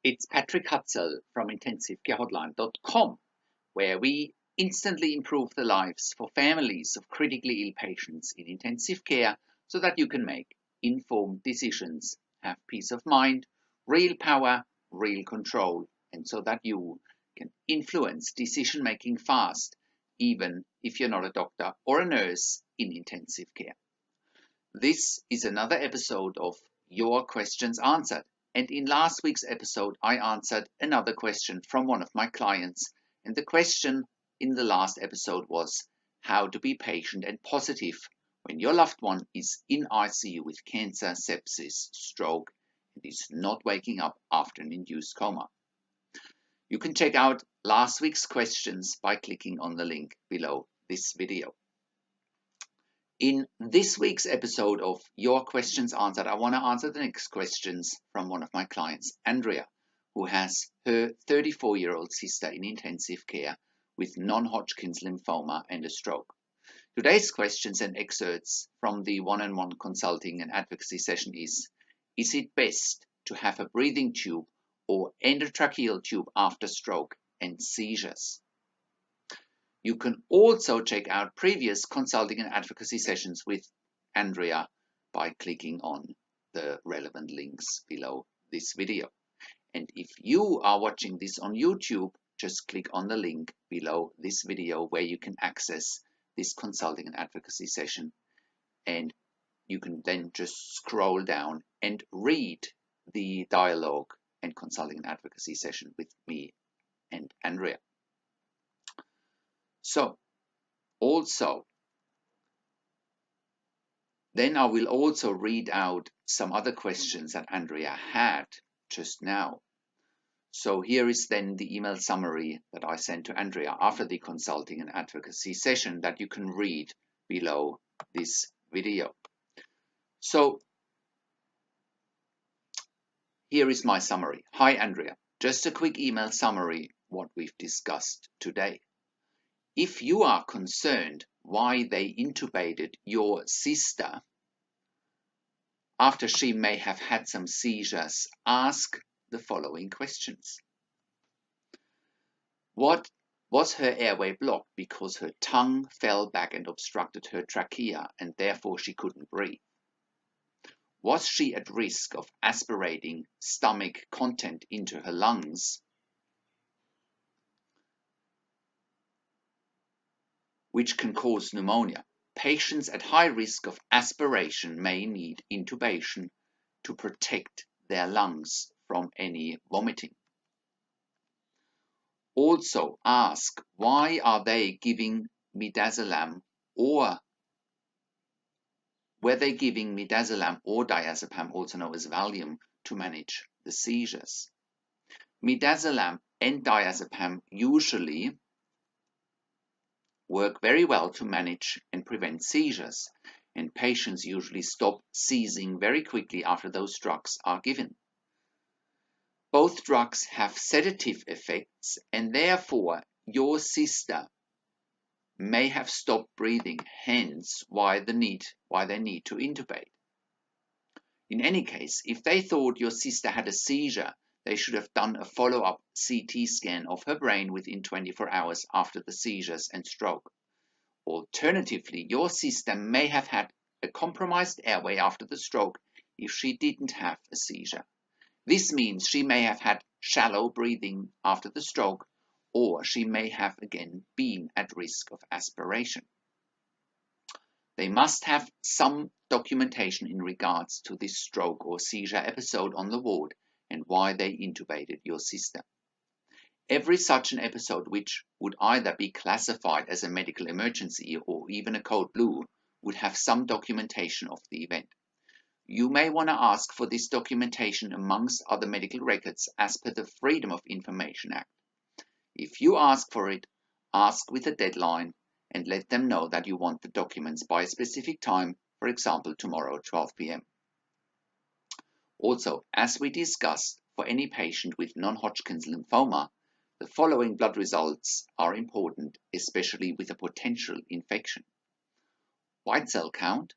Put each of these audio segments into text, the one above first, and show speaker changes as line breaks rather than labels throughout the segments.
It's Patrick Hutzel from IntensiveCareHotline.com, where we instantly improve the lives for families of critically ill patients in intensive care so that you can make informed decisions, have peace of mind, real power, real control, and so that you can influence decision making fast, even if you're not a doctor or a nurse in intensive care. This is another episode of Your Questions Answered. And in last week's episode, I answered another question from one of my clients. And the question in the last episode was how to be patient and positive when your loved one is in ICU with cancer, sepsis, stroke, and is not waking up after an induced coma. You can check out last week's questions by clicking on the link below this video. In this week's episode of Your Questions Answered, I want to answer the next questions from one of my clients, Andrea, who has her 34-year-old sister in intensive care with non-Hodgkins lymphoma and a stroke. Today's questions and excerpts from the one-on-one consulting and advocacy session is it best to have a breathing tube or endotracheal tube after stroke and seizures? You can also check out previous consulting and advocacy sessions with Andrea by clicking on the relevant links below this video. And if you are watching this on YouTube, just click on the link below this video where you can access this consulting and advocacy session. And you can then just scroll down and read the dialogue and consulting and advocacy session with me and Andrea. So, then I will also read out some other questions that Andrea had just now. So here is then the email summary that I sent to Andrea after the consulting and advocacy session that you can read below this video. So here is my summary. Hi Andrea, just a quick email summary what we've discussed today. If you are concerned why they intubated your sister after she may have had some seizures, ask the following questions. What was her airway blocked because her tongue fell back and obstructed her trachea and therefore she couldn't breathe? Was she at risk of aspirating stomach content into her lungs, which can cause pneumonia? Patients at high risk of aspiration may need intubation to protect their lungs from any vomiting. Also ask, why are they giving midazolam, or were they giving midazolam or diazepam, also known as Valium, to manage the seizures? Midazolam and diazepam usually work very well to manage and prevent seizures, and patients usually stop seizing very quickly after those drugs are given. Both drugs have sedative effects, and therefore your sister may have stopped breathing, hence why they need to intubate. In any case, if they thought your sister had a seizure, they should have done a follow-up CT scan of her brain within 24 hours after the seizures and stroke. Alternatively, your sister may have had a compromised airway after the stroke if she didn't have a seizure. This means she may have had shallow breathing after the stroke, or she may have again been at risk of aspiration. They must have some documentation in regards to this stroke or seizure episode on the ward and why they intubated your sister. Every such an episode, which would either be classified as a medical emergency or even a code blue, would have some documentation of the event. You may want to ask for this documentation amongst other medical records as per the Freedom of Information Act. If you ask for it, ask with a deadline and let them know that you want the documents by a specific time, for example tomorrow 12 p.m. Also, as we discussed, for any patient with non-Hodgkins lymphoma, the following blood results are important, especially with a potential infection: white cell count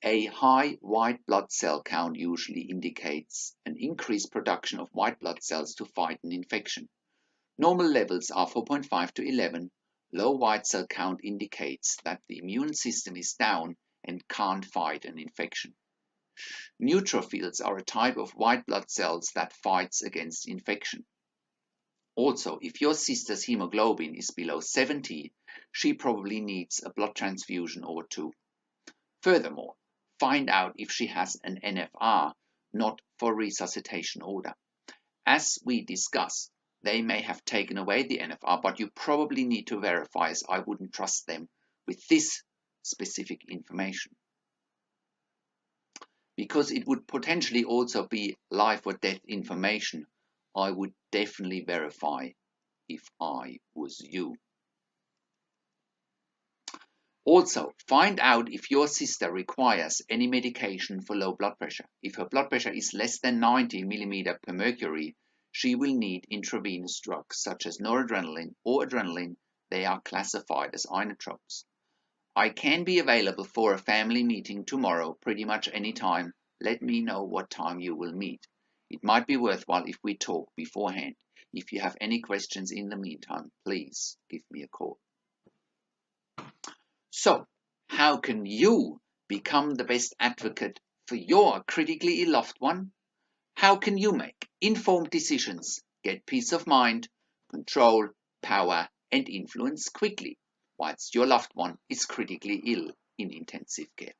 A high white blood cell count usually indicates an increased production of white blood cells to fight an infection. Normal levels are 4.5 to 11. Low white cell count indicates that the immune system is down and can't fight an infection. Neutrophils are a type of white blood cells that fights against infection. Also, if your sister's hemoglobin is below 70, she probably needs a blood transfusion or two. Furthermore, find out if she has an NFR, not for resuscitation order. As we discussed, they may have taken away the NFR, but you probably need to verify, as I wouldn't trust them with this specific information. Because it would potentially also be life or death information, I would definitely verify if I was you. Also, find out if your sister requires any medication for low blood pressure. If her blood pressure is less than 90 mm per mercury, she will need intravenous drugs such as noradrenaline or adrenaline. They are classified as inotropes. I can be available for a family meeting tomorrow pretty much any time. Let me know what time you will meet. It might be worthwhile if we talk beforehand. If you have any questions in the meantime, please give me a call. So, how can you become the best advocate for your critically ill loved one? How can you make informed decisions, get peace of mind, control, power, and influence quickly, whilst your loved one is critically ill in intensive care?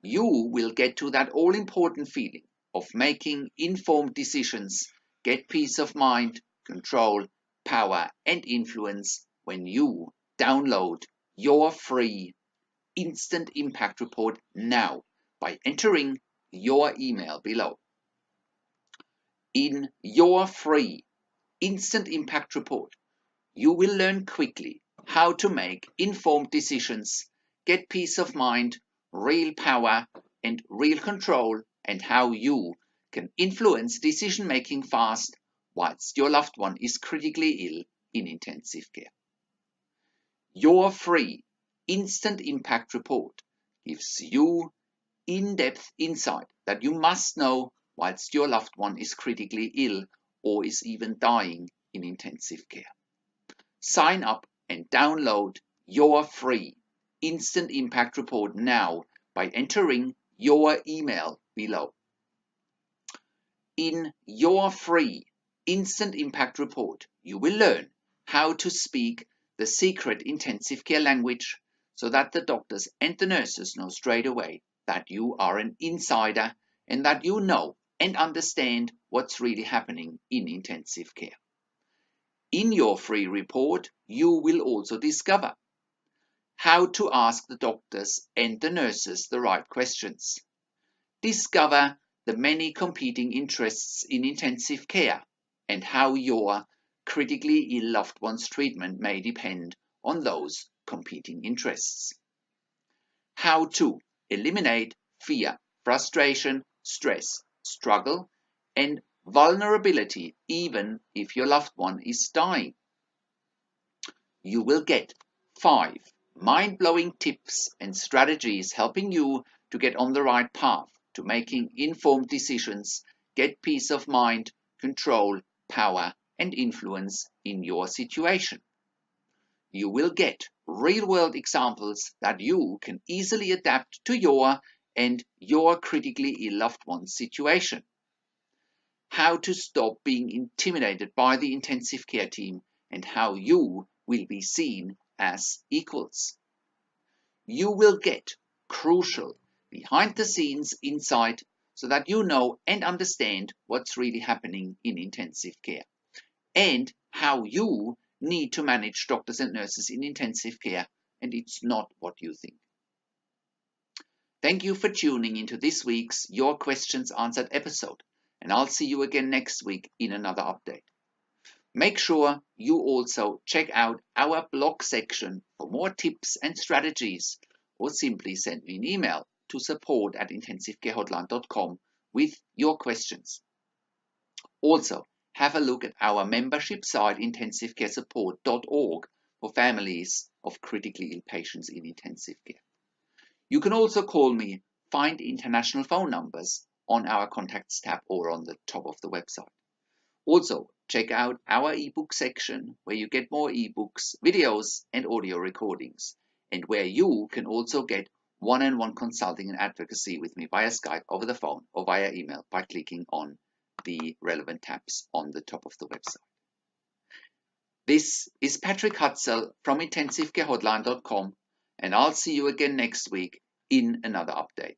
You will get to that all-important feeling of making informed decisions, get peace of mind, control, power, and influence when you download your free instant impact report now by entering your email below. In your free instant impact report, you will learn quickly how to make informed decisions, get peace of mind, real power, and real control, and how you can influence decision making fast whilst your loved one is critically ill in intensive care. Your free instant impact report gives you in-depth insight that you must know whilst your loved one is critically ill or is even dying in intensive care. Sign up and download your free instant impact report now by entering your email below. In your free instant impact report, you will learn how to speak the secret intensive care language so that the doctors and the nurses know straight away that you are an insider and that you know and understand what's really happening in intensive care. In your free report, you will also discover how to ask the doctors and the nurses the right questions. Discover the many competing interests in intensive care and how your critically ill loved one's treatment may depend on those competing interests. How to eliminate fear, frustration, stress, struggle, and vulnerability even if your loved one is dying. You will get 5 mind-blowing tips and strategies helping you to get on the right path to making informed decisions, get peace of mind, control, power, and influence in your situation. You will get real-world examples that you can easily adapt to your and your critically ill loved one's situation. How to stop being intimidated by the intensive care team and how you will be seen as equals. You will get crucial behind-the-scenes insight so that you know and understand what's really happening in intensive care and how you need to manage doctors and nurses in intensive care, and it's not what you think. Thank you for tuning into this week's Your Questions Answered episode, and I'll see you again next week in another update. Make sure you also check out our blog section for more tips and strategies, or simply send me an email to support@intensivecarehotline.com with your questions. Also, have a look at our membership site intensivecaresupport.org for families of critically ill patients in intensive care. You can also call me find international phone numbers on our Contacts tab or on the top of the website. Also, check out our ebook section where you get more ebooks, videos, and audio recordings, and where you can also get one-on-one consulting and advocacy with me via Skype, over the phone, or via email by clicking on the relevant tabs on the top of the website. This is Patrick Hutzel from intensivecarehotline.com, and I'll see you again next week in another update.